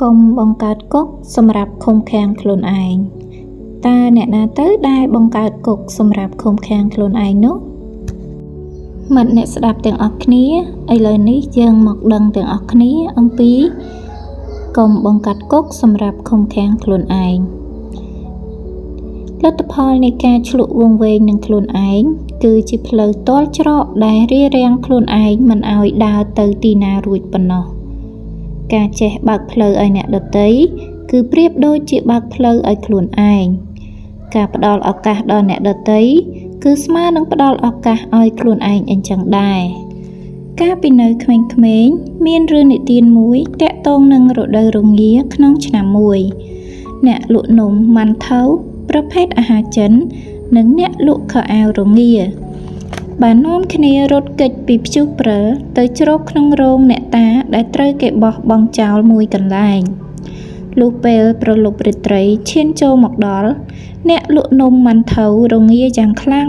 កុំបង្កើតគុកសម្រាប់ឃុំឃាំងខ្លួនឯងតើអ្នកណាទៅដែលបង្កើតគុកសម្រាប់ឃុំឃាំងខ្លួនឯងនោះមិត្តអ្នកស្ដាប់ទាំងអស់គ្នាឥឡូវនេះយើងមកដឹងទាំងអស់គ្នាអំពីកុំបង្កើតគុកសម្រាប់ឃុំឃាំងខ្លួនឯងលទ្ធផលនៃការឆ្លក់វង្វេងនឹងខ្លួនឯងគឺជាផ្លូវទាល់ច្រកដែលរារាំងខ្លួនឯងមិនឲ្យដើរទៅទីណារួចប៉ុណ្ណោះការចេះបើកផ្លូវឲ្យអ្នកដទៃគឺប្រៀបដូចជាបើកផ្លូវឲ្យខ្លួនឯងការផ្ដល់ឱកាសដល់អ្នកដទៃគឺស្មើនឹងផ្ដល់ឱកាសឲ្យខ្លួនឯងអញ្ចឹងដែរកាលពីនៅក្មេងៗមានរឿងនិទានមួយតាក់ទងនឹងរដូវរងាក្នុងឆ្នាំមួយអ្នកលក់នំម៉ាន់ថៅប្រភេទអាហារចិននិងអ្នកលក់ខោអាវរងាបាននាំគ្នារត់គេចពីព្យុះព្រិលទៅជ្រកក្នុងរោងអ្នកតាដែលត្រូវគេបោះបង់ចោលមួយកន្លែងលុះពេលប្រលប់រាត្រីឈានចូលមកដល់អ្នកលក់នំម៉ាន់ថៅរងាយ៉ាងខ្លាំង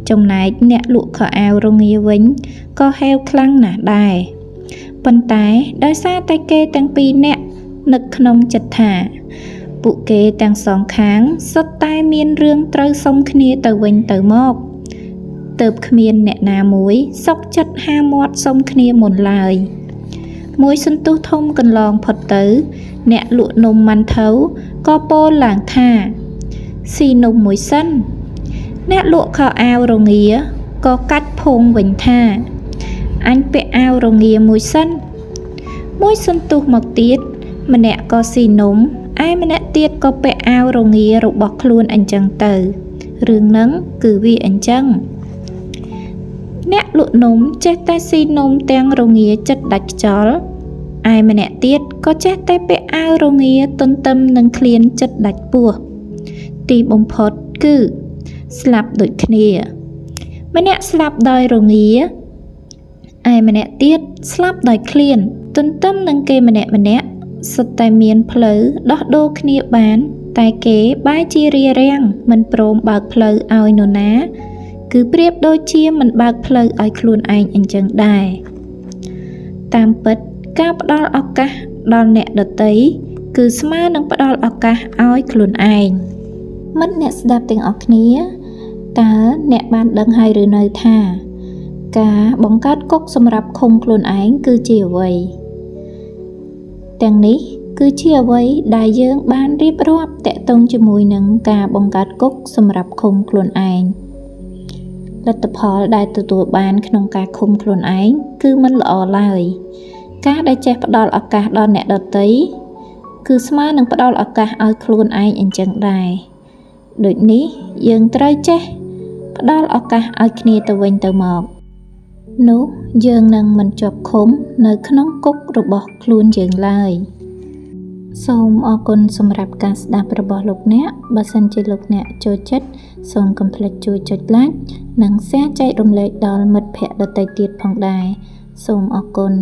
ចំណែកអ្នកលក់ខោអាវរងាវិញក៏ហេវខ្លាំងណាស់ដែរប៉ុន្តែដោយសារតែគេទាំងពីរនាក់នឹកក្នុងចិត្តថាពួកគេទាំងសងខាងសុទ្ធតែមានរឿងត្រូវសុំគ្នាទៅវិញទៅមកទើបគ្មានអ្នកណាមួយសុខចិត្តហាមាត់សុំគ្នាមុនឡើយមួយសន្ទុះធំកន្លងផុតទៅអ្នកលក់នំម៉ាន់ថៅក៏ពោលឡើងថាស៊ីនំមួយសិនអ្នកលក់ខោអាវរងាក៏កាច់ភងវិញថាអញពាក់អាវរងាមួយសិនមួយសន្ទុះមកទៀតម្នាក់ក៏ស៊ីនំឯម្នាក់ទៀតក៏ពាក់អាវរងារបស់ខ្លួនអញ្ចឹងទៅរឿងហ្នឹងគឺវាអញ្ចឹងអ្នកលក់នំចេះតែស៊ីនំទាំងរងាចិត្តដាច់ខ្យល់ឯម្នាក់ទៀតក៏ចេះតែពាក់អាវរងាទន្ទឹមនឹងឃ្លានចិត្តដាច់ពោះទីបំផុតគឺស្លាប់ដូចគ្នាម្នាក់ស្លាប់ដោយរងាឯម្នាក់ទៀតស្លាប់ដោយឃ្លានទន្ទឹមនឹងគេម្នាក់សុទ្ធតែមានផ្លូវដោះដូរគ្នាបានតែគេបែរជារារាំងមិនព្រមបើកផ្លូវឲ្យនរណាគឺប្រៀបដូចជាមិនបើកផ្លូវឲ្យខ្លួនឯងអញ្ចឹងដែរតាមពិតការផ្ដល់ឱកាសដល់អ្នកដទៃគឺស្មើនឹងផ្ដល់ឱកាសឲ្យខ្លួនឯងមិត្តអ្នកស្ដាប់ទាំងអស់គ្នាតើអ្នកបានដឹងហើយឬនៅថាការបង្កើតគុកសម្រាប់ឃុំខ្លួនឯងគឺជាអ្វីទាំងនេះគឺជាអ្វីដែលយើងបានរៀបរាប់តាក់ទងជាមួយនឹងការបង្កើតគុកសម្រាប់ឃុំខ្លួនឯងលទ្ធផលដែលទទួលបានក្នុងការឃុំខ្លួនឯងគឺមិនល្អឡើយការដែលចេះផ្ដល់ឱកាសដល់អ្នកដទៃគឺស្មើនឹងផ្ដល់ឱកាសឲ្យខ្លួនឯងអញ្ចឹងដែរដូចនេះយើងត្រូវចេះផ្ដល់ឱកាសឲ្យគ្នាទៅវិញទៅមកនោះយើងនឹងមិនជាប់ឃុំនៅក្នុងគុករបស់ខ្លួនយើងឡើយសូមអរគុណសម្រាប់ការស្ដាប់របស់លោកអ្នកបើសិនជាលោកអ្នកចូលចិត្តសូមកុំភ្លេចជួយចុច like និង share ចែករំលែកដល់មិត្តភ័ក្តិដទៃទៀតផងដែរសូមអរគុណ